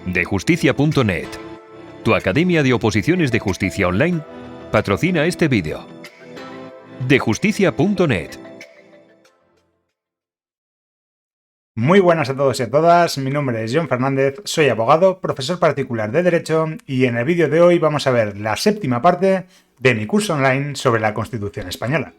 Dejusticia.net, tu academia de oposiciones de justicia online, patrocina este vídeo. Dejusticia.net. Muy buenas a todos y a todas, mi nombre es John Fernández, soy abogado, profesor particular de Derecho y en el vídeo de hoy vamos a ver la séptima parte de mi curso online sobre la Constitución Española.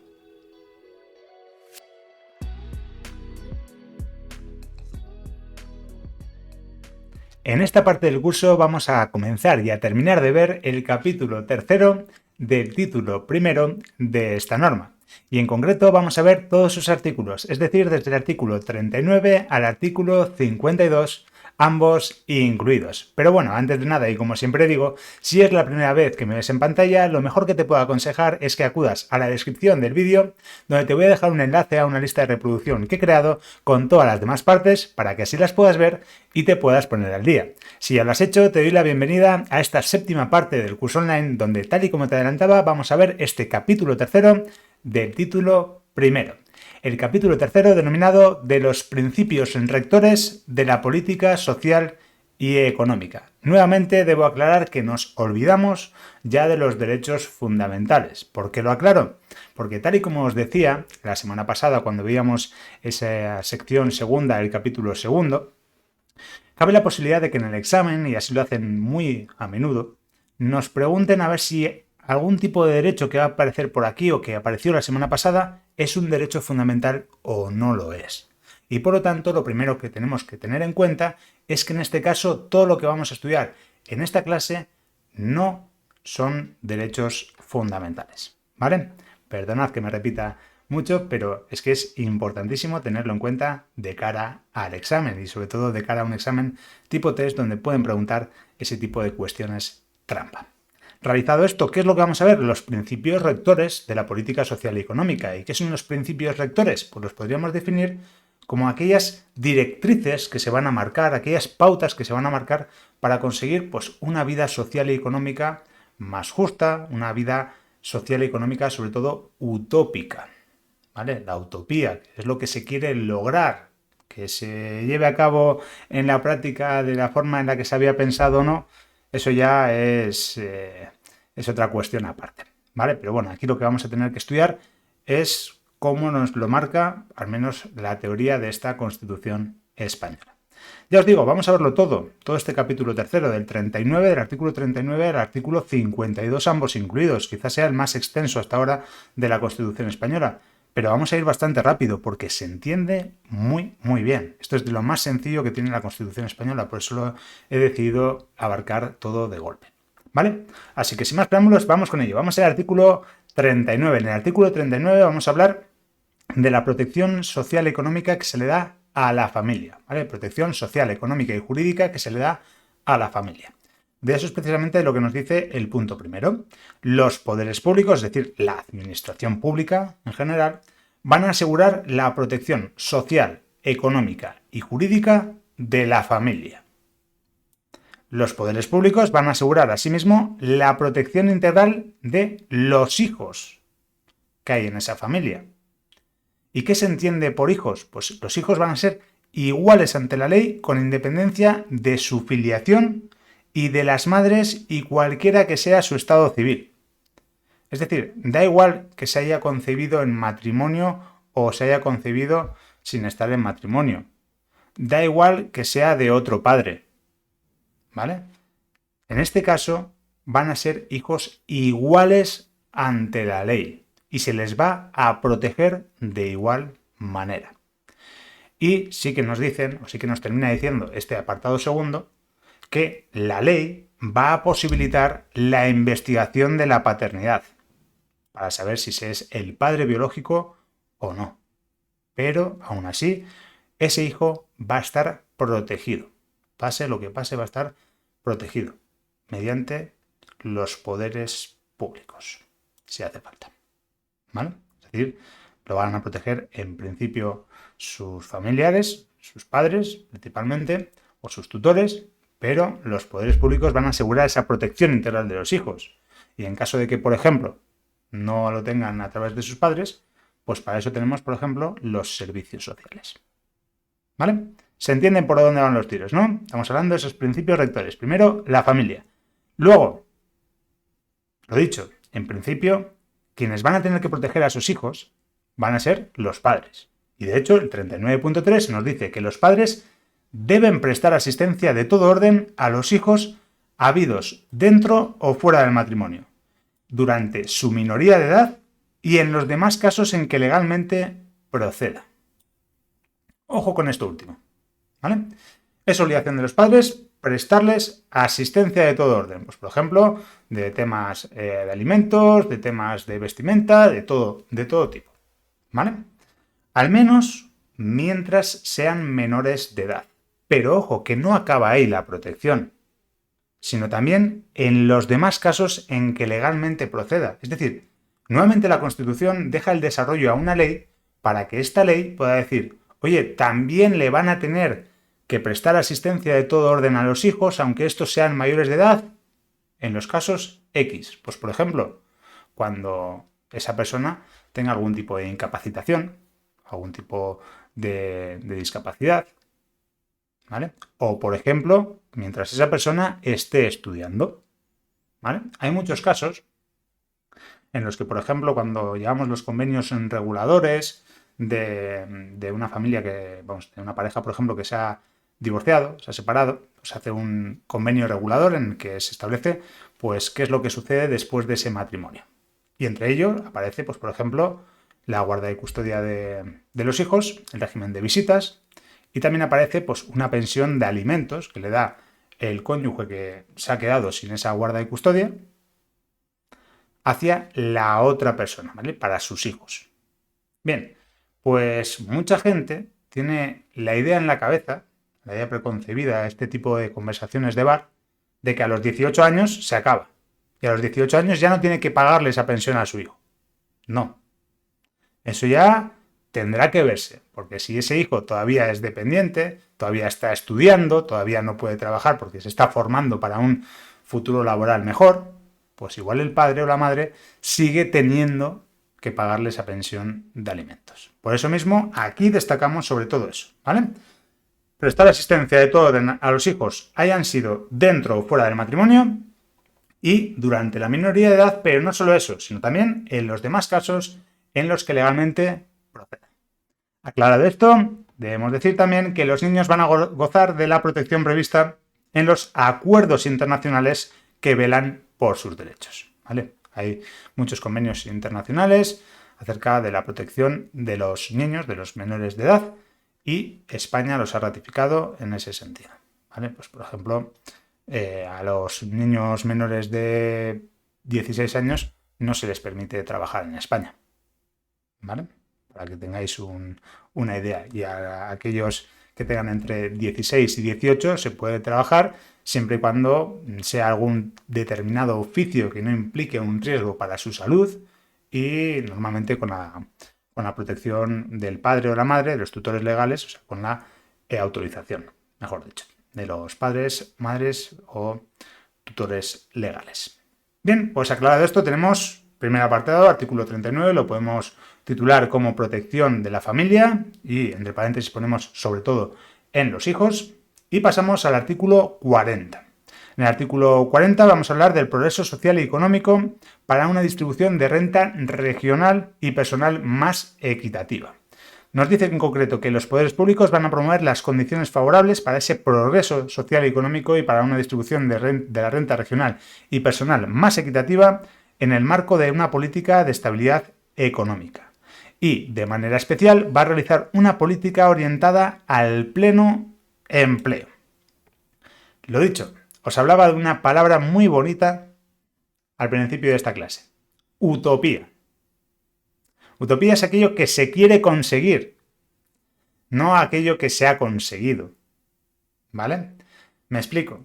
En esta parte del curso vamos a comenzar y a terminar de ver el capítulo tercero del título primero de esta norma. Y en concreto vamos a ver todos sus artículos, es decir, desde el artículo 39 al artículo 52, ambos incluidos. Pero bueno, antes de nada, y como siempre digo, si es la primera vez que me ves en pantalla, lo mejor que te puedo aconsejar es que acudas a la descripción del vídeo, donde te voy a dejar un enlace a una lista de reproducción que he creado con todas las demás partes para que así las puedas ver y te puedas poner al día. Si ya lo has hecho, te doy la bienvenida a esta séptima parte del curso online, donde, tal y como te adelantaba, vamos a ver este capítulo tercero del título primero. El capítulo tercero denominado de los principios rectores de la política social y económica. Nuevamente debo aclarar que nos olvidamos ya de los derechos fundamentales. ¿Por qué lo aclaro? Porque tal y como os decía la semana pasada cuando veíamos esa sección segunda del capítulo segundo, cabe la posibilidad de que en el examen, y así lo hacen muy a menudo, nos pregunten a ver si algún tipo de derecho que va a aparecer por aquí o que apareció la semana pasada es un derecho fundamental o no lo es. Y por lo tanto, lo primero que tenemos que tener en cuenta es que en este caso todo lo que vamos a estudiar en esta clase no son derechos fundamentales. ¿Vale? Perdonad que me repita mucho, pero es que es importantísimo tenerlo en cuenta de cara al examen y sobre todo de cara a un examen tipo test donde pueden preguntar ese tipo de cuestiones trampa. Realizado esto, ¿qué es lo que vamos a ver? Los principios rectores de la política social y económica. ¿Y qué son los principios rectores? Pues los podríamos definir como aquellas directrices que se van a marcar, aquellas pautas que se van a marcar para conseguir pues, una vida social y económica más justa, una vida social y económica sobre todo utópica. ¿Vale? La utopía, que es lo que se quiere lograr, que se lleve a cabo en la práctica de la forma en la que se había pensado o no, eso ya es otra cuestión aparte, ¿vale? Pero bueno, aquí lo que vamos a tener que estudiar es cómo nos lo marca, al menos la teoría de esta Constitución española. Ya os digo, vamos a verlo todo este capítulo tercero, del 39, del artículo 39 al artículo 52, ambos incluidos. Quizás sea el más extenso hasta ahora de la Constitución española. Pero vamos a ir bastante rápido porque se entiende muy bien. Esto es de lo más sencillo que tiene la Constitución española, por eso he decidido abarcar todo de golpe. ¿Vale? Así que sin más preámbulos, vamos con ello. Vamos al artículo 39. En el artículo 39 vamos a hablar de la protección social y económica que se le da a la familia. ¿Vale? Protección social, económica y jurídica que se le da a la familia. De eso es precisamente lo que nos dice el punto primero. Los poderes públicos, es decir, la administración pública en general, van a asegurar la protección social, económica y jurídica de la familia. Los poderes públicos van a asegurar asimismo la protección integral de los hijos que hay en esa familia. ¿Y qué se entiende por hijos? Pues los hijos van a ser iguales ante la ley con independencia de su filiación y de las madres y cualquiera que sea su estado civil. Es decir, da igual que se haya concebido en matrimonio o se haya concebido sin estar en matrimonio. Da igual que sea de otro padre. ¿Vale? En este caso van a ser hijos iguales ante la ley y se les va a proteger de igual manera. Y sí que nos dicen, o sí que nos termina diciendo este apartado segundo, que la ley va a posibilitar la investigación de la paternidad para saber si se es el padre biológico o no. Pero, aún así, ese hijo va a estar protegido. Pase lo que pase, va a estar protegido mediante los poderes públicos, si hace falta. ¿Vale? Es decir, lo van a proteger en principio sus familiares, sus padres principalmente, o sus tutores, pero los poderes públicos van a asegurar esa protección integral de los hijos. Y en caso de que, por ejemplo, no lo tengan a través de sus padres, pues para eso tenemos, por ejemplo, los servicios sociales. ¿Vale? se entienden por dónde van los tiros, ¿no? Estamos hablando de esos principios rectores. Primero, la familia. Luego, lo dicho, en principio, quienes van a tener que proteger a sus hijos van a ser los padres. Y de hecho, el 39.3 nos dice que los padres deben prestar asistencia de todo orden a los hijos habidos dentro o fuera del matrimonio, durante su minoría de edad y en los demás casos en que legalmente proceda. Ojo con esto último, ¿vale? Es obligación de los padres prestarles asistencia de todo orden, pues por ejemplo, de temas de alimentos, de temas de vestimenta, de todo tipo, ¿vale? Al menos mientras sean menores de edad. Pero ojo, que no acaba ahí la protección, sino también en los demás casos en que legalmente proceda. Es decir, nuevamente la Constitución deja el desarrollo a una ley para que esta ley pueda decir, oye, también le van a tener que prestar asistencia de todo orden a los hijos, aunque estos sean mayores de edad, en los casos X. Pues por ejemplo, cuando esa persona tenga algún tipo de incapacitación, algún tipo de discapacidad, ¿vale? O, por ejemplo, mientras esa persona esté estudiando, ¿vale? Hay muchos casos en los que, por ejemplo, cuando llevamos los convenios reguladores de una familia de una pareja, por ejemplo, que se ha divorciado, se ha separado, pues hace un convenio regulador en el que se establece, pues, qué es lo que sucede después de ese matrimonio. Y entre ellos aparece, pues, por ejemplo, la guarda y custodia de los hijos, el régimen de visitas, y también aparece, pues, una pensión de alimentos que le da el cónyuge que se ha quedado sin esa guarda y custodia hacia la otra persona, ¿vale? Para sus hijos. Bien, pues mucha gente tiene la idea en la cabeza, la idea preconcebida a este tipo de conversaciones de bar, de que a los 18 años se acaba. Y a los 18 años ya no tiene que pagarle esa pensión a su hijo. No. Eso ya tendrá que verse, porque si ese hijo todavía es dependiente, todavía está estudiando, todavía no puede trabajar porque se está formando para un futuro laboral mejor, pues igual el padre o la madre sigue teniendo que pagarle esa pensión de alimentos. Por eso mismo, aquí destacamos sobre todo eso, ¿vale? Prestar asistencia de todo orden a los hijos, hayan sido dentro o fuera del matrimonio, y durante la minoría de edad, pero no solo eso, sino también en los demás casos en los que legalmente proceda. Aclarado esto, debemos decir también que los niños van a gozar de la protección prevista en los acuerdos internacionales que velan por sus derechos, ¿vale? Hay muchos convenios internacionales acerca de la protección de los niños, de los menores de edad, y España los ha ratificado en ese sentido, ¿vale? Pues por ejemplo, a los niños menores de 16 años no se les permite trabajar en España, ¿vale? Para que tengáis una idea. Y a aquellos que tengan entre 16 y 18 se puede trabajar siempre y cuando sea algún determinado oficio que no implique un riesgo para su salud y normalmente con la protección del padre o la madre, de los tutores legales, o sea, con la autorización, mejor dicho, de los padres, madres o tutores legales. Bien, pues aclarado esto, tenemos primer apartado, artículo 39, lo podemos titular como protección de la familia y entre paréntesis ponemos sobre todo en los hijos, y pasamos al artículo 40. En el artículo 40 vamos a hablar del progreso social y económico para una distribución de renta regional y personal más equitativa. Nos dice en concreto que los poderes públicos van a promover las condiciones favorables para ese progreso social y económico y para una distribución de la renta regional y personal más equitativa en el marco de una política de estabilidad económica. Y, de manera especial, va a realizar una política orientada al pleno empleo. Lo dicho, os hablaba de una palabra muy bonita al principio de esta clase. Utopía. Utopía es aquello que se quiere conseguir, no aquello que se ha conseguido. ¿Vale? Me explico.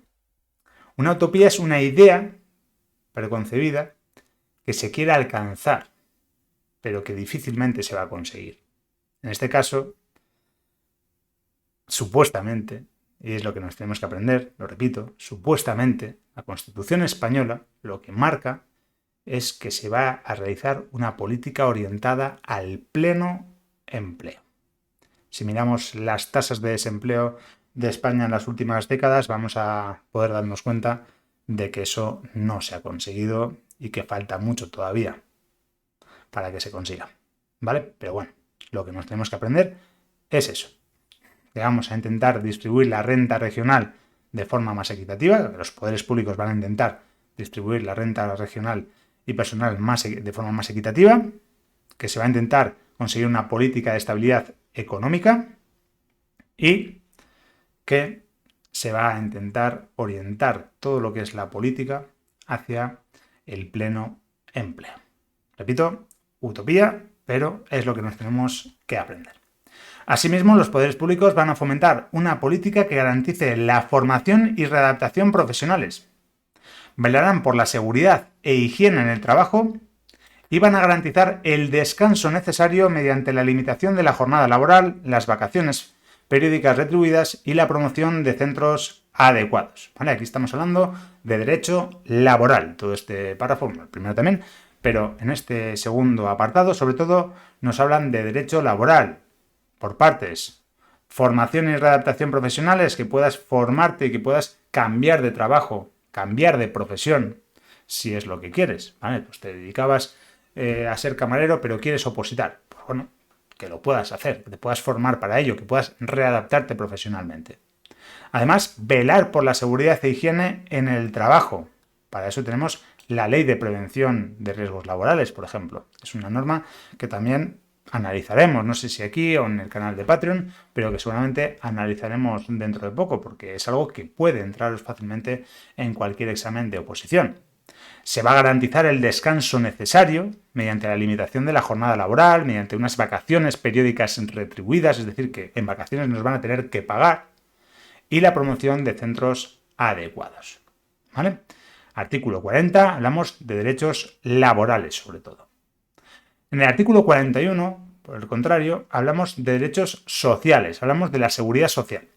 Una utopía es una idea preconcebida que se quiere alcanzar, pero que difícilmente se va a conseguir. En este caso, supuestamente, y es lo que nos tenemos que aprender, lo repito, supuestamente, la Constitución española lo que marca es que se va a realizar una política orientada al pleno empleo. Si miramos las tasas de desempleo de España en las últimas décadas, vamos a poder darnos cuenta de que eso no se ha conseguido y que falta mucho todavía para que se consiga, ¿vale? Pero bueno, lo que nos tenemos que aprender es eso, que vamos a intentar distribuir la renta regional de forma más equitativa, los poderes públicos van a intentar distribuir la renta regional y personal de forma más equitativa, que se va a intentar conseguir una política de estabilidad económica y que se va a intentar orientar todo lo que es la política hacia el pleno empleo. Repito, utopía, pero es lo que nos tenemos que aprender. Asimismo, los poderes públicos van a fomentar una política que garantice la formación y readaptación profesionales. Velarán por la seguridad e higiene en el trabajo y van a garantizar el descanso necesario mediante la limitación de la jornada laboral, las vacaciones periódicas retribuidas y la promoción de centros adecuados. ¿Vale? Aquí estamos hablando de derecho laboral, todo este párrafo, el primero también, pero en este segundo apartado, sobre todo, nos hablan de derecho laboral, por partes. Formación y readaptación profesionales, que puedas formarte y que puedas cambiar de trabajo, cambiar de profesión, si es lo que quieres. ¿Vale? Pues te dedicabas a ser camarero, pero quieres opositar. Pues bueno, que lo puedas hacer, que te puedas formar para ello, que puedas readaptarte profesionalmente. Además, velar por la seguridad e higiene en el trabajo. Para eso tenemos la Ley de Prevención de Riesgos Laborales, por ejemplo. Es una norma que también analizaremos, no sé si aquí o en el canal de Patreon, pero que seguramente analizaremos dentro de poco, porque es algo que puede entrar fácilmente en cualquier examen de oposición. Se va a garantizar el descanso necesario mediante la limitación de la jornada laboral, mediante unas vacaciones periódicas retribuidas, es decir, que en vacaciones nos van a tener que pagar, y la promoción de centros adecuados. ¿Vale? Artículo 40, hablamos de derechos laborales sobre todo. En el artículo 41, por el contrario, hablamos de derechos sociales, hablamos de la seguridad social.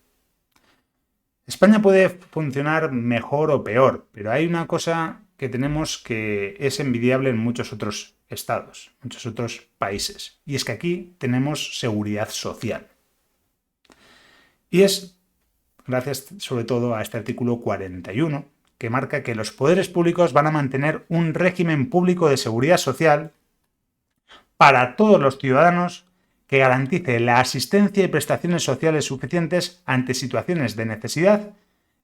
España puede funcionar mejor o peor, pero hay una cosa que tenemos que es envidiable en muchos otros estados, muchos otros países, y es que aquí tenemos seguridad social. Y es gracias sobre todo a este artículo 41, que marca que los poderes públicos van a mantener un régimen público de seguridad social para todos los ciudadanos que garantice la asistencia y prestaciones sociales suficientes ante situaciones de necesidad,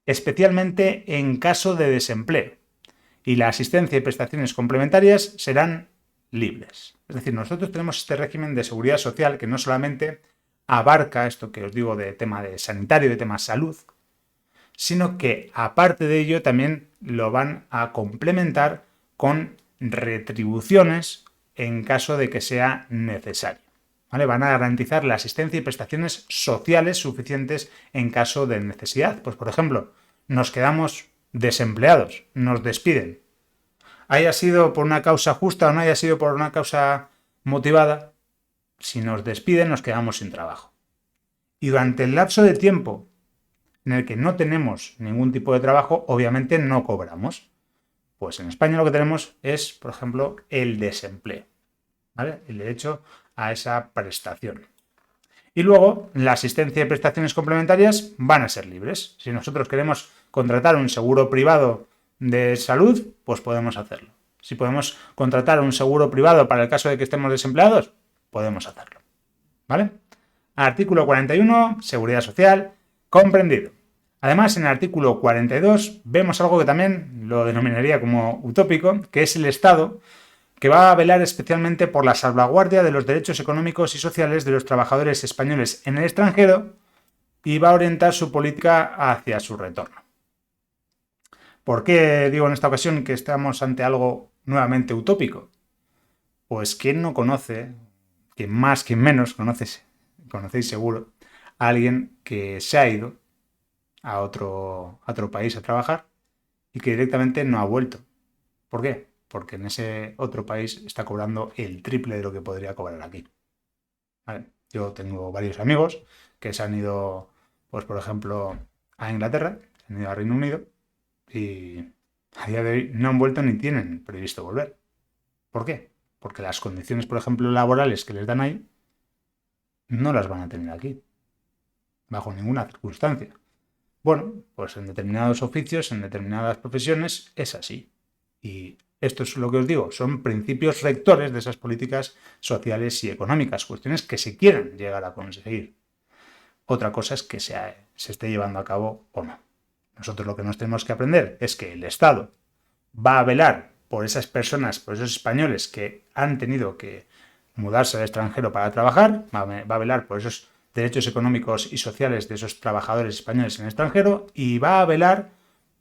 especialmente en caso de desempleo. Y la asistencia y prestaciones complementarias serán libres. Es decir, nosotros tenemos este régimen de seguridad social que no solamente abarca esto que os digo de tema de sanitario, de tema salud, sino que aparte de ello también lo van a complementar con retribuciones en caso de que sea necesario. ¿Vale? Van a garantizar la asistencia y prestaciones sociales suficientes en caso de necesidad. Pues por ejemplo, nos quedamos desempleados, nos despiden. Haya sido por una causa justa o no haya sido por una causa motivada, si nos despiden nos quedamos sin trabajo. Y durante el lapso de tiempo en el que no tenemos ningún tipo de trabajo, obviamente no cobramos. Pues en España lo que tenemos es, por ejemplo, el desempleo, ¿vale? El derecho a esa prestación. Y luego, la asistencia y prestaciones complementarias van a ser libres. Si nosotros queremos contratar un seguro privado de salud, pues podemos hacerlo. Si podemos contratar un seguro privado para el caso de que estemos desempleados, podemos hacerlo. ¿Vale? Artículo 41, seguridad social, comprendido. Además, en el artículo 42 vemos algo que también lo denominaría como utópico, que es el Estado, que va a velar especialmente por la salvaguardia de los derechos económicos y sociales de los trabajadores españoles en el extranjero y va a orientar su política hacia su retorno. ¿Por qué digo en esta ocasión que estamos ante algo nuevamente utópico? Pues ¿quién no conoce, quien más, quien menos, conocéis seguro, a alguien que se ha ido a otro país a trabajar y que directamente no ha vuelto? ¿Por qué? Porque en ese otro país está cobrando el triple de lo que podría cobrar aquí. ¿Vale? Yo tengo varios amigos que se han ido, pues por ejemplo, a Inglaterra, se han ido a Reino Unido y a día de hoy no han vuelto ni tienen previsto volver. ¿Por qué? Porque las condiciones, por ejemplo, laborales que les dan ahí no las van a tener aquí, bajo ninguna circunstancia. Bueno, pues en determinados oficios, en determinadas profesiones, es así. Y esto es lo que os digo, son principios rectores de esas políticas sociales y económicas, cuestiones que se quieren llegar a conseguir. Otra cosa es que se esté llevando a cabo o no. Nosotros lo que nos tenemos que aprender es que el Estado va a velar por esas personas, por esos españoles que han tenido que mudarse al extranjero para trabajar, va a velar por esos derechos económicos y sociales de esos trabajadores españoles en el extranjero y va a velar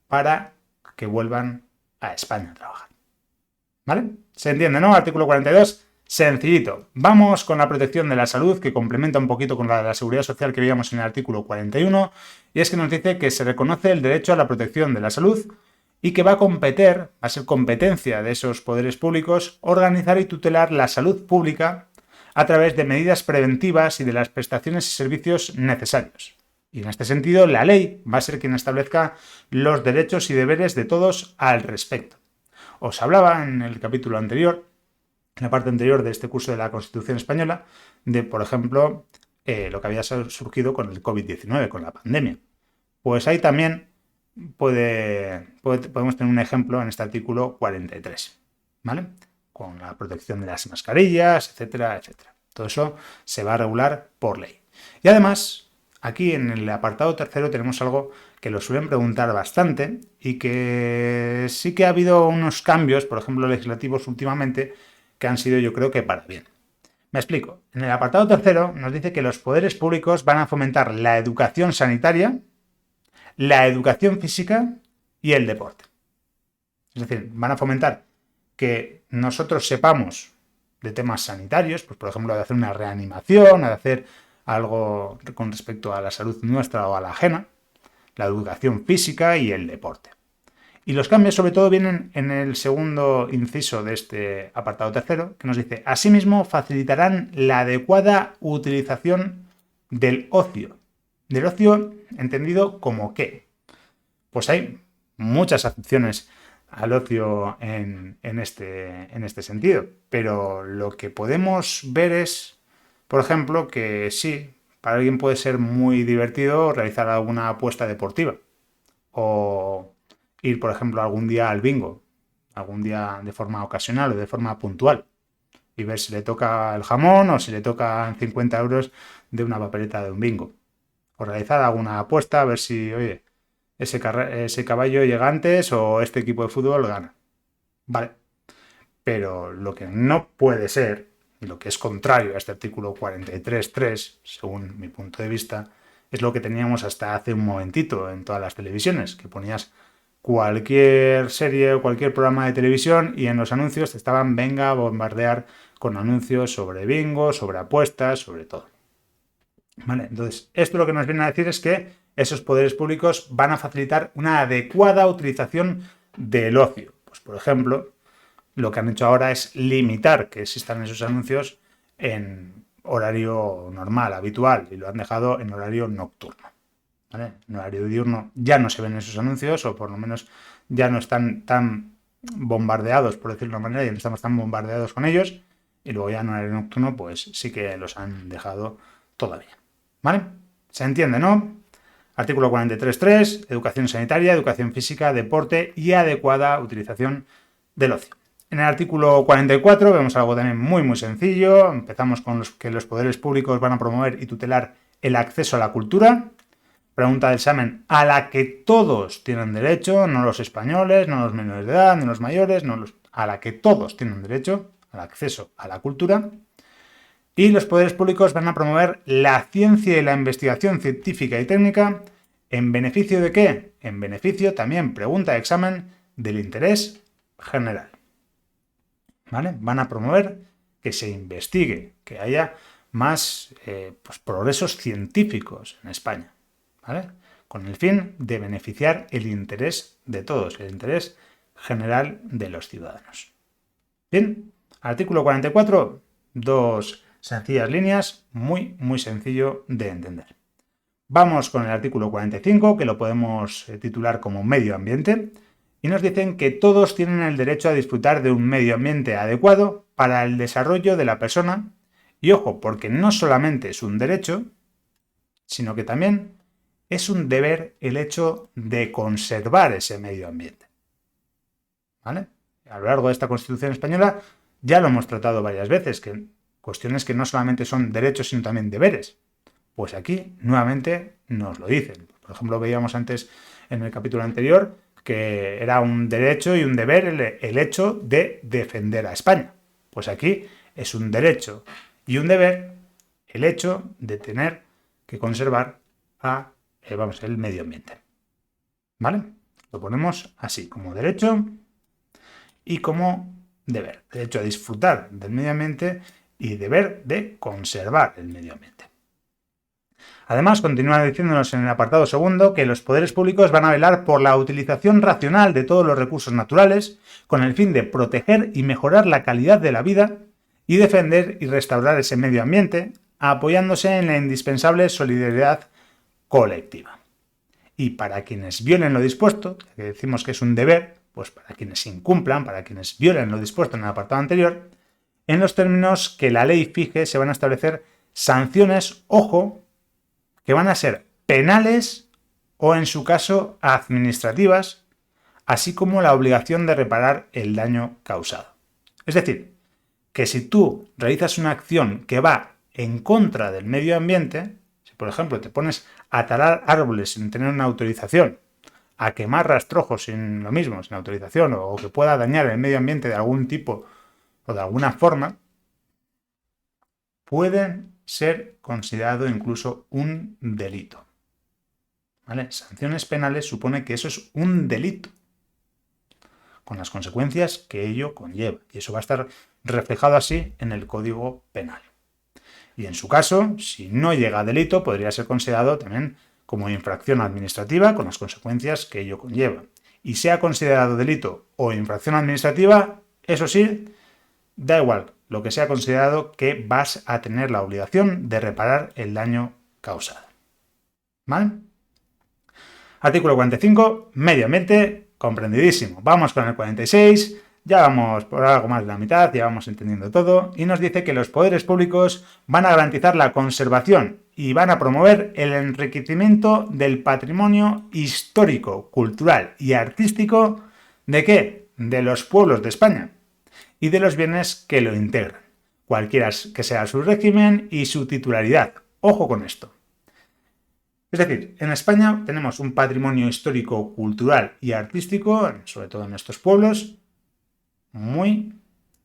para que vuelvan a España a trabajar. ¿Vale? ¿Se entiende, no? Artículo 42, sencillito. Vamos con la protección de la salud, que complementa un poquito con la de la seguridad social que veíamos en el artículo 41, y es que nos dice que se reconoce el derecho a la protección de la salud y que va a ser competencia de esos poderes públicos, organizar y tutelar la salud pública a través de medidas preventivas y de las prestaciones y servicios necesarios. Y en este sentido, la ley va a ser quien establezca los derechos y deberes de todos al respecto. Os hablaba en el capítulo anterior, en la parte anterior de este curso de la Constitución Española, de, por ejemplo, lo que había surgido con el COVID-19, con la pandemia. Pues ahí también podemos tener un ejemplo en este artículo 43, ¿vale? Con la protección de las mascarillas, etcétera, etcétera. Todo eso se va a regular por ley. Y además, aquí en el apartado tercero tenemos algo que lo suelen preguntar bastante y que sí que ha habido unos cambios, por ejemplo, legislativos últimamente, que han sido, yo creo que para bien. Me explico. En el apartado tercero nos dice que los poderes públicos van a fomentar la educación sanitaria, la educación física y el deporte. Es decir, van a fomentar que nosotros sepamos de temas sanitarios, pues por ejemplo de hacer una reanimación, de hacer algo con respecto a la salud nuestra o a la ajena, la educación física y el deporte. Y los cambios sobre todo vienen en el segundo inciso de este apartado tercero, que nos dice: asimismo facilitarán la adecuada utilización del ocio. Del ocio entendido como ¿qué? Pues hay muchas acepciones al ocio en este sentido, pero lo que podemos ver es, por ejemplo, que sí, para alguien puede ser muy divertido realizar alguna apuesta deportiva o ir, por ejemplo, algún día al bingo, algún día de forma ocasional o de forma puntual, y ver si le toca el jamón o si le tocan 50 euros de una papeleta de un bingo. O realizar alguna apuesta, a ver si, oye, ese caballo llega antes o este equipo de fútbol gana. Vale. Pero lo que no puede ser, y lo que es contrario a este artículo 43.3, según mi punto de vista, es lo que teníamos hasta hace un momentito en todas las televisiones, que ponías cualquier serie o cualquier programa de televisión y en los anuncios te estaban venga a bombardear con anuncios sobre bingo, sobre apuestas, sobre todo. ¿Vale? Entonces, esto lo que nos viene a decir es que esos poderes públicos van a facilitar una adecuada utilización del ocio. Pues, por ejemplo, lo que han hecho ahora es limitar que existan esos anuncios en horario normal, habitual, y lo han dejado en horario nocturno. ¿Vale? En horario diurno ya no se ven esos anuncios, o por lo menos ya no están tan bombardeados, por decirlo de una manera, ya no estamos tan bombardeados con ellos, y luego ya en horario nocturno pues sí que los han dejado todavía. ¿Vale? ¿Se entiende, no? Artículo 43.3, educación sanitaria, educación física, deporte y adecuada utilización del ocio. En el artículo 44 vemos algo también muy muy sencillo. Empezamos con que los poderes públicos van a promover y tutelar el acceso a la cultura. Pregunta del examen: a la que todos tienen derecho, no los españoles, no los menores de edad, ni los mayores, a la que todos tienen derecho al acceso a la cultura. Y los poderes públicos van a promover la ciencia y la investigación científica y técnica ¿en beneficio de qué? En beneficio, también pregunta de examen, del interés general. ¿Vale? Van a promover que se investigue, que haya más progresos científicos en España, ¿vale? Con el fin de beneficiar el interés de todos, el interés general de los ciudadanos. Bien, artículo 44, dos sencillas líneas, muy, muy sencillo de entender. Vamos con el artículo 45, que lo podemos titular como medio ambiente, y nos dicen que todos tienen el derecho a disfrutar de un medio ambiente adecuado para el desarrollo de la persona, y ojo, porque no solamente es un derecho, sino que también es un deber el hecho de conservar ese medio ambiente. ¿Vale? A lo largo de esta Constitución española ya lo hemos tratado varias veces, que cuestiones que no solamente son derechos, sino también deberes. Pues aquí, nuevamente, nos lo dicen. Por ejemplo, veíamos antes en el capítulo anterior que era un derecho y un deber el hecho de defender a España. Pues aquí es un derecho y un deber el hecho de tener que conservar el medio ambiente. ¿Vale? Lo ponemos así, como derecho y como deber. Derecho a disfrutar del medio ambiente y deber de conservar el medio ambiente. Además, continúa diciéndonos en el apartado segundo que los poderes públicos van a velar por la utilización racional de todos los recursos naturales con el fin de proteger y mejorar la calidad de la vida y defender y restaurar ese medio ambiente, apoyándose en la indispensable solidaridad colectiva. Y para quienes violen lo dispuesto, que decimos que es un deber, pues para quienes incumplan, para quienes violen lo dispuesto en el apartado anterior, en los términos que la ley fije se van a establecer sanciones, ojo, que van a ser penales o, en su caso, administrativas, así como la obligación de reparar el daño causado. Es decir, que si tú realizas una acción que va en contra del medio ambiente, si por ejemplo te pones a talar árboles sin tener una autorización, a quemar rastrojos sin lo mismo, sin autorización, o que pueda dañar el medio ambiente de algún tipo o de alguna forma, pueden ser considerado incluso un delito. ¿Vale? Sanciones penales supone que eso es un delito, con las consecuencias que ello conlleva. Y eso va a estar reflejado así en el Código Penal. Y en su caso, si no llega a delito, podría ser considerado también como infracción administrativa, con las consecuencias que ello conlleva. Y sea considerado delito o infracción administrativa, eso sí, da igual lo que sea considerado, que vas a tener la obligación de reparar el daño causado. ¿Vale? Artículo 45, medio ambiente, comprendidísimo. Vamos con el 46, ya vamos por algo más de la mitad, ya vamos entendiendo todo, y nos dice que los poderes públicos van a garantizar la conservación y van a promover el enriquecimiento del patrimonio histórico, cultural y artístico ¿de qué? De los pueblos de España y de los bienes que lo integran, cualquiera que sea su régimen y su titularidad. Ojo con esto. Es decir, en España tenemos un patrimonio histórico, cultural y artístico, sobre todo en estos pueblos, muy,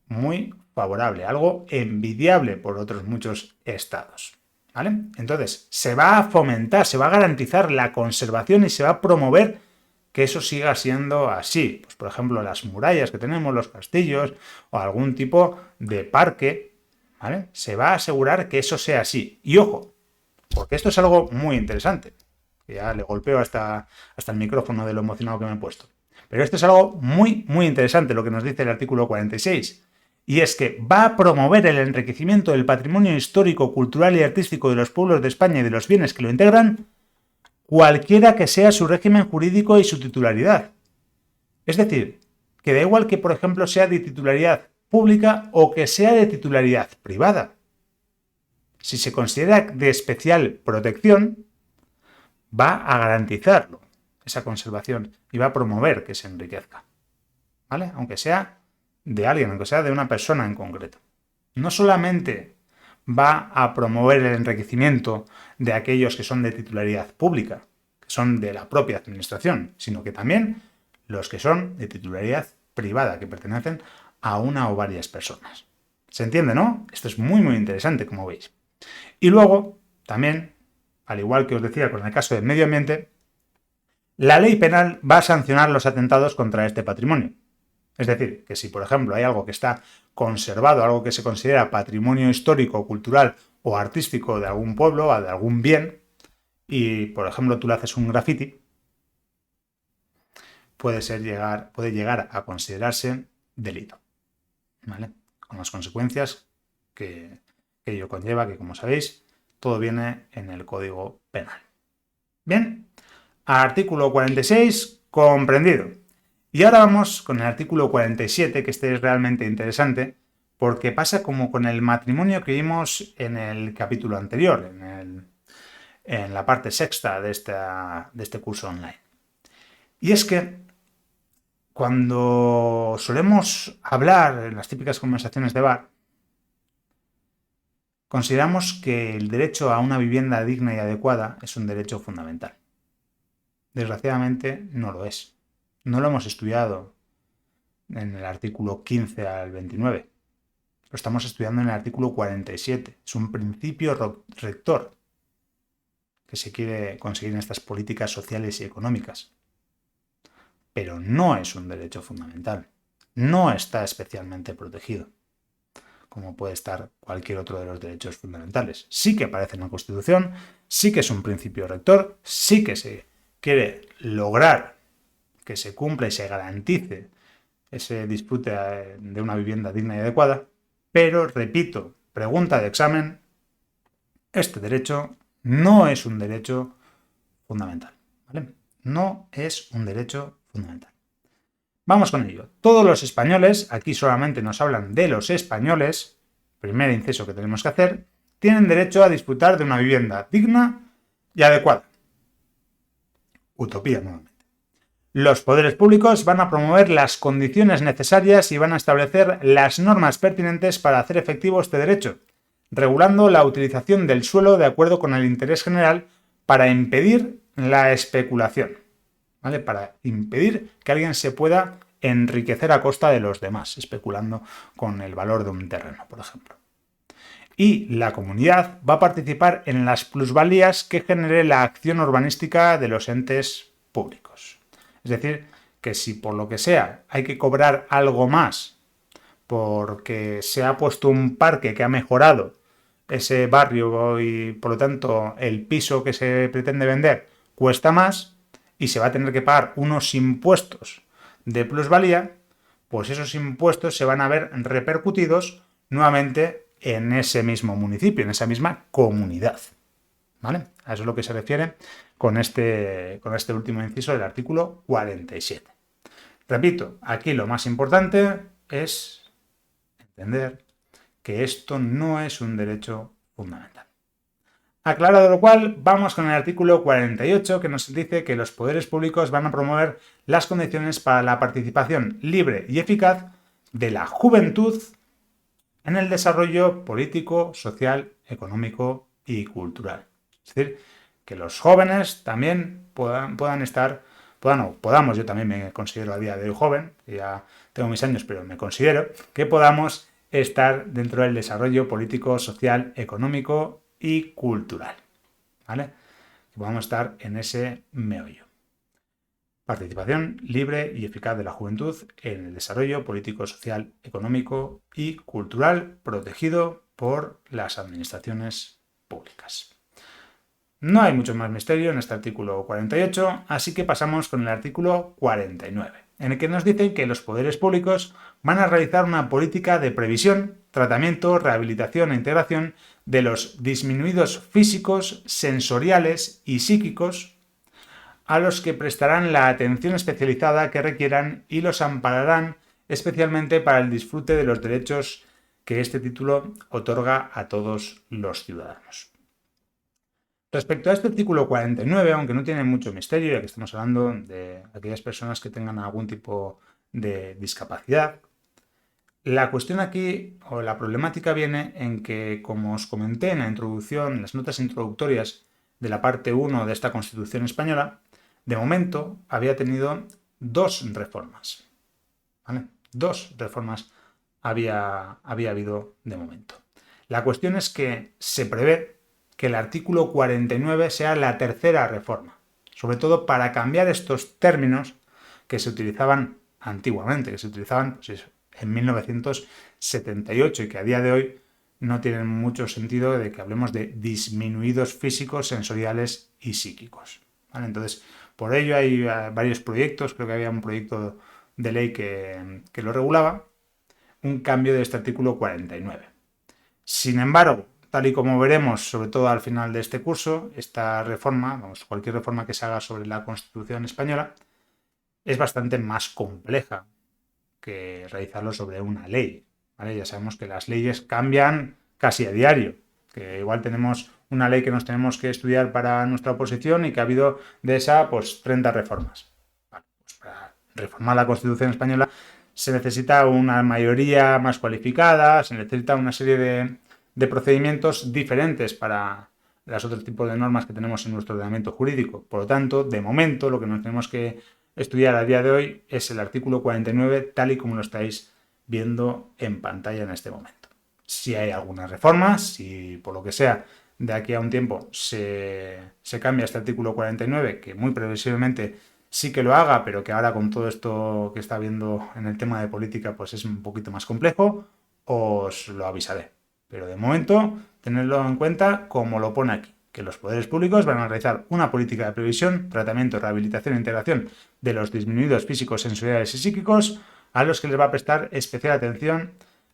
muy favorable, algo envidiable por otros muchos estados. ¿Vale? Entonces, se va a fomentar, se va a garantizar la conservación y se va a promover que eso siga siendo así. Pues, por ejemplo, las murallas que tenemos, los castillos o algún tipo de parque, ¿vale? Se va a asegurar que eso sea así. Y ojo, porque esto es algo muy interesante. Ya le golpeo hasta el micrófono de lo emocionado que me he puesto. Pero esto es algo muy, muy interesante lo que nos dice el artículo 46. Y es que va a promover el enriquecimiento del patrimonio histórico, cultural y artístico de los pueblos de España y de los bienes que lo integran, cualquiera que sea su régimen jurídico y su titularidad. Es decir, que da igual que, por ejemplo, sea de titularidad pública o que sea de titularidad privada. Si se considera de especial protección, va a garantizarlo, esa conservación, y va a promover que se enriquezca. ¿Vale? Aunque sea de alguien, aunque sea de una persona en concreto. No solamente va a promover el enriquecimiento de aquellos que son de titularidad pública, que son de la propia administración, sino que también los que son de titularidad privada, que pertenecen a una o varias personas. ¿Se entiende, no? Esto es muy, muy interesante, como veis. Y luego, también, al igual que os decía con el caso del medio ambiente, la ley penal va a sancionar los atentados contra este patrimonio. Es decir, que si, por ejemplo, hay algo que está conservado, algo que se considera patrimonio histórico, cultural o artístico de algún pueblo o de algún bien, y, por ejemplo, tú le haces un graffiti, puede llegar a considerarse delito. ¿Vale? Con las consecuencias que ello conlleva, que, como sabéis, todo viene en el Código Penal. Bien, artículo 46, comprendido. Y ahora vamos con el artículo 47, que este es realmente interesante, porque pasa como con el matrimonio que vimos en el capítulo anterior, en la parte sexta de este curso online. Y es que cuando solemos hablar en las típicas conversaciones de bar, consideramos que el derecho a una vivienda digna y adecuada es un derecho fundamental. Desgraciadamente no lo es. No lo hemos estudiado en el artículo 15 al 29. Lo estamos estudiando en el artículo 47. Es un principio rector que se quiere conseguir en estas políticas sociales y económicas. Pero no es un derecho fundamental. No está especialmente protegido, como puede estar cualquier otro de los derechos fundamentales. Sí que aparece en la Constitución, sí que es un principio rector, sí que se quiere lograr que se cumpla y se garantice ese disfrute de una vivienda digna y adecuada, pero, repito, pregunta de examen, este derecho no es un derecho fundamental, ¿vale? No es un derecho fundamental. Vamos con ello. Todos los españoles, aquí solamente nos hablan de los españoles, primer inciso que tenemos que hacer, tienen derecho a disfrutar de una vivienda digna y adecuada. Utopía nuevamente. Los poderes públicos van a promover las condiciones necesarias y van a establecer las normas pertinentes para hacer efectivo este derecho, regulando la utilización del suelo de acuerdo con el interés general para impedir la especulación, ¿vale? Para impedir que alguien se pueda enriquecer a costa de los demás, especulando con el valor de un terreno, por ejemplo. Y la comunidad va a participar en las plusvalías que genere la acción urbanística de los entes públicos. Es decir, que si por lo que sea hay que cobrar algo más porque se ha puesto un parque que ha mejorado ese barrio y por lo tanto el piso que se pretende vender cuesta más y se va a tener que pagar unos impuestos de plusvalía, pues esos impuestos se van a ver repercutidos nuevamente en ese mismo municipio, en esa misma comunidad. ¿Vale? A eso es lo que se refiere con este último inciso del artículo 47. Repito, aquí lo más importante es entender que esto no es un derecho fundamental. Aclarado lo cual, vamos con el artículo 48 que nos dice que los poderes públicos van a promover las condiciones para la participación libre y eficaz de la juventud en el desarrollo político, social, económico y cultural. Es decir, que los jóvenes también podamos, yo también me considero a día de hoy joven, ya tengo mis años, pero me considero que podamos estar dentro del desarrollo político, social, económico y cultural, ¿vale? Que podamos estar en ese meollo. Participación libre y eficaz de la juventud en el desarrollo político, social, económico y cultural protegido por las administraciones públicas. No hay mucho más misterio en este artículo 48, así que pasamos con el artículo 49, en el que nos dicen que los poderes públicos van a realizar una política de previsión, tratamiento, rehabilitación e integración de los disminuidos físicos, sensoriales y psíquicos a los que prestarán la atención especializada que requieran y los ampararán especialmente para el disfrute de los derechos que este título otorga a todos los ciudadanos. Respecto a este artículo 49, aunque no tiene mucho misterio, ya que estamos hablando de aquellas personas que tengan algún tipo de discapacidad, la cuestión aquí, o la problemática viene en que, como os comenté en la introducción, en las notas introductorias de la parte 1 de esta Constitución española, de momento había tenido dos reformas, ¿vale? Dos reformas había habido de momento. La cuestión es que se prevé que el artículo 49 sea la tercera reforma, sobre todo para cambiar estos términos que se utilizaban antiguamente, que se utilizaban pues, en 1978 y que a día de hoy no tienen mucho sentido de que hablemos de disminuidos físicos, sensoriales y psíquicos, ¿vale? Entonces, por ello hay varios proyectos, creo que había un proyecto de ley que lo regulaba, un cambio de este artículo 49. Sin embargo, tal y como veremos, sobre todo al final de este curso, esta reforma, cualquier reforma que se haga sobre la Constitución española, es bastante más compleja que realizarlo sobre una ley, ¿vale? Ya sabemos que las leyes cambian casi a diario, que igual tenemos una ley que nos tenemos que estudiar para nuestra oposición y que ha habido de esa, pues, 30 reformas. Vale, pues para reformar la Constitución española se necesita una mayoría más cualificada, se necesita una serie de procedimientos diferentes para los otros tipos de normas que tenemos en nuestro ordenamiento jurídico. Por lo tanto, de momento, lo que nos tenemos que estudiar a día de hoy es el artículo 49, tal y como lo estáis viendo en pantalla en este momento. Si hay alguna reforma, si por lo que sea de aquí a un tiempo se cambia este artículo 49, que muy previsiblemente sí que lo haga, pero que ahora con todo esto que está viendo en el tema de política pues es un poquito más complejo, os lo avisaré. Pero de momento, tenedlo en cuenta como lo pone aquí, que los poderes públicos van a realizar una política de previsión, tratamiento, rehabilitación e integración de los disminuidos físicos, sensoriales y psíquicos, a los que les va a prestar especial atención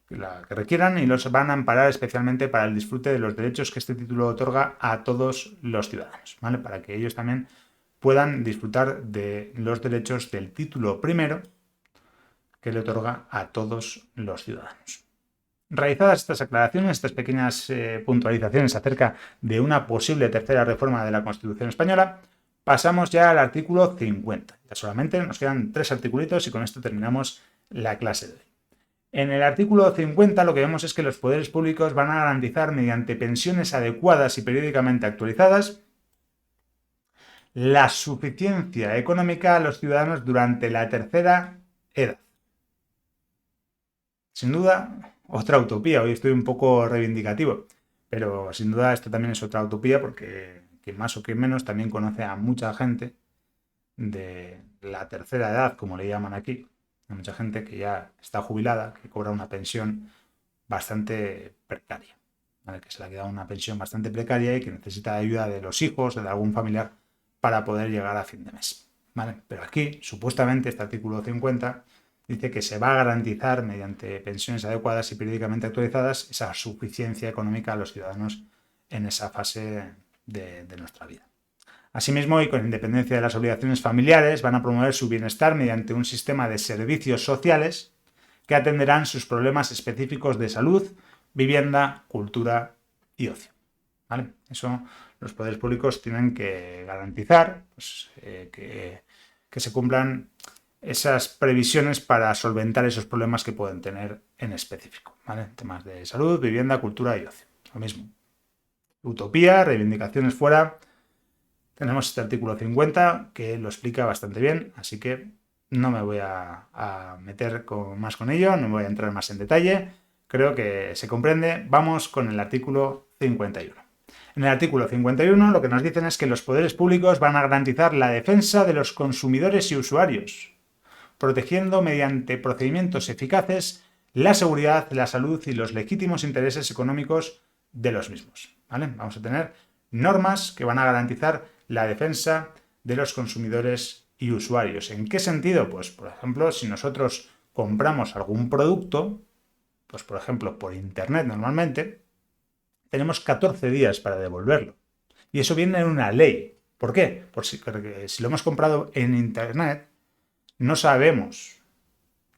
la que requieran y los van a amparar especialmente para el disfrute de los derechos que este título otorga a todos los ciudadanos, ¿vale? Para que ellos también puedan disfrutar de los derechos del título primero que le otorga a todos los ciudadanos. Realizadas estas aclaraciones, estas pequeñas puntualizaciones acerca de una posible tercera reforma de la Constitución española, pasamos ya al artículo 50. Ya solamente nos quedan 3 articulitos y con esto terminamos la clase de hoy. En el artículo 50 lo que vemos es que los poderes públicos van a garantizar mediante pensiones adecuadas y periódicamente actualizadas la suficiencia económica a los ciudadanos durante la tercera edad. Sin duda, otra utopía. Hoy estoy un poco reivindicativo, pero sin duda esto también es otra utopía porque quien más o quien menos también conoce a mucha gente de la tercera edad, como le llaman aquí. Hay mucha gente que ya está jubilada, que cobra una pensión bastante precaria, ¿vale? Que se le ha quedado una pensión bastante precaria y que necesita ayuda de los hijos o de algún familiar para poder llegar a fin de mes, ¿vale? Pero aquí, supuestamente, este artículo 50 dice que se va a garantizar mediante pensiones adecuadas y periódicamente actualizadas esa suficiencia económica a los ciudadanos en esa fase de nuestra vida. Asimismo, y con independencia de las obligaciones familiares, van a promover su bienestar mediante un sistema de servicios sociales que atenderán sus problemas específicos de salud, vivienda, cultura y ocio, ¿vale? Eso los poderes públicos tienen que garantizar, pues, que se cumplan esas previsiones para solventar esos problemas que pueden tener en específico, ¿vale? Temas de salud, vivienda, cultura y ocio. Lo mismo. Utopía, reivindicaciones fuera. Tenemos este artículo 50 que lo explica bastante bien, así que no me voy a meter más con ello, no voy a entrar más en detalle. Creo que se comprende. Vamos con el artículo 51. En el artículo 51 lo que nos dicen es que los poderes públicos van a garantizar la defensa de los consumidores y usuarios, protegiendo mediante procedimientos eficaces la seguridad, la salud y los legítimos intereses económicos de los mismos, ¿vale? Vamos a tener normas que van a garantizar la defensa de los consumidores y usuarios. ¿En qué sentido? Pues, por ejemplo, si nosotros compramos algún producto, pues, por ejemplo, por internet normalmente, tenemos 14 días para devolverlo. Y eso viene en una ley. ¿Por qué? Porque si lo hemos comprado en internet, no sabemos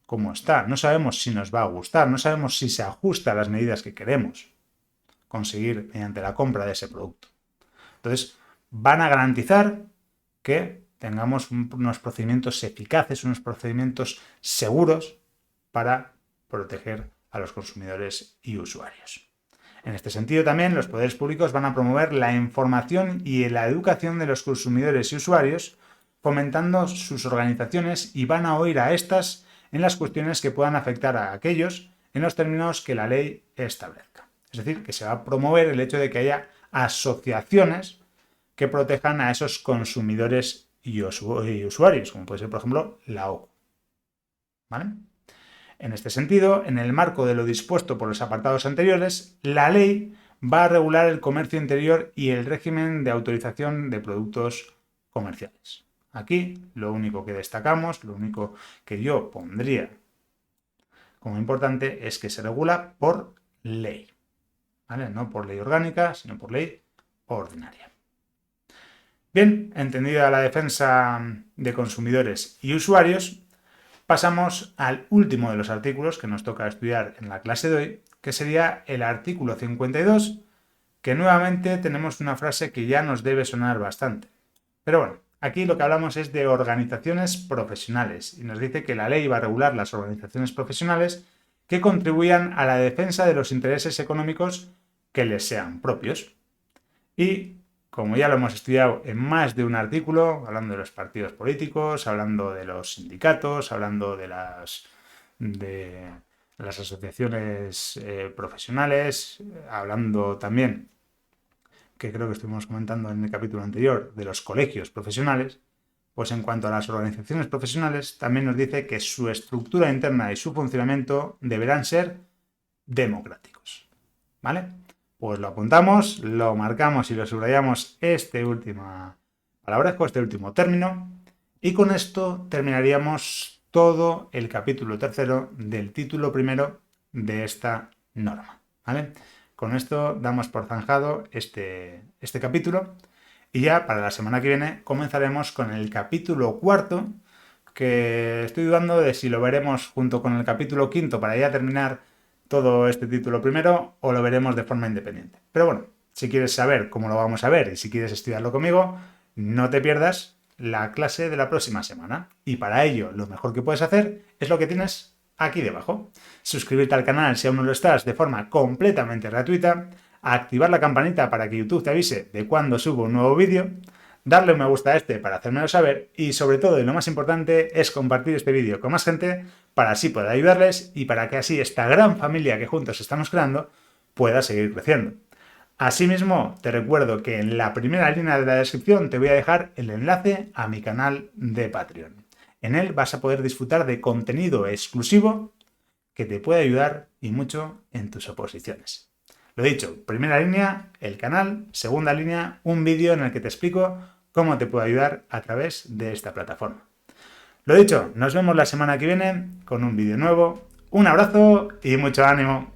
cómo está, no sabemos si nos va a gustar, no sabemos si se ajusta a las medidas que queremos conseguir mediante la compra de ese producto. Entonces, van a garantizar que tengamos unos procedimientos eficaces, unos procedimientos seguros para proteger a los consumidores y usuarios. En este sentido también los poderes públicos van a promover la información y la educación de los consumidores y usuarios, fomentando sus organizaciones y van a oír a estas en las cuestiones que puedan afectar a aquellos en los términos que la ley establezca. Es decir, que se va a promover el hecho de que haya asociaciones que protejan a esos consumidores y usuarios, como puede ser, por ejemplo, la OCU, ¿vale? En este sentido, en el marco de lo dispuesto por los apartados anteriores, la ley va a regular el comercio interior y el régimen de autorización de productos comerciales. Aquí, lo único que destacamos, lo único que yo pondría como importante es que se regula por ley, ¿vale? No por ley orgánica, sino por ley ordinaria. Bien, entendida la defensa de consumidores y usuarios, pasamos al último de los artículos que nos toca estudiar en la clase de hoy, que sería el artículo 52, que nuevamente tenemos una frase que ya nos debe sonar bastante. Pero bueno, aquí lo que hablamos es de organizaciones profesionales y nos dice que la ley va a regular las organizaciones profesionales que contribuyan a la defensa de los intereses económicos que les sean propios. Y como ya lo hemos estudiado en más de un artículo, hablando de los partidos políticos, hablando de los sindicatos, hablando de las asociaciones profesionales, hablando también, que creo que estuvimos comentando en el capítulo anterior, de los colegios profesionales, pues en cuanto a las organizaciones profesionales, también nos dice que su estructura interna y su funcionamiento deberán ser democráticos. ¿Vale? Pues lo apuntamos, lo marcamos y lo subrayamos este último palabrejo, este último término, y con esto terminaríamos todo el capítulo tercero del título primero de esta norma. ¿Vale? Con esto damos por zanjado este capítulo y ya para la semana que viene comenzaremos con el capítulo cuarto, que estoy dudando de si lo veremos junto con el capítulo quinto para ya terminar todo este título primero o lo veremos de forma independiente. Pero bueno, si quieres saber cómo lo vamos a ver y si quieres estudiarlo conmigo, no te pierdas la clase de la próxima semana. Y para ello, lo mejor que puedes hacer es lo que tienes aquí debajo. Suscribirte al canal si aún no lo estás de forma completamente gratuita, activar la campanita para que YouTube te avise de cuando subo un nuevo vídeo, darle un me gusta a este para hacérmelo saber y sobre todo y lo más importante es compartir este vídeo con más gente para así poder ayudarles y para que así esta gran familia que juntos estamos creando pueda seguir creciendo. Asimismo, te recuerdo que en la primera línea de la descripción te voy a dejar el enlace a mi canal de Patreon. En él vas a poder disfrutar de contenido exclusivo que te puede ayudar y mucho en tus oposiciones. Lo dicho, primera línea, el canal, segunda línea, un vídeo en el que te explico cómo te puedo ayudar a través de esta plataforma. Lo dicho, nos vemos la semana que viene con un vídeo nuevo. Un abrazo y mucho ánimo.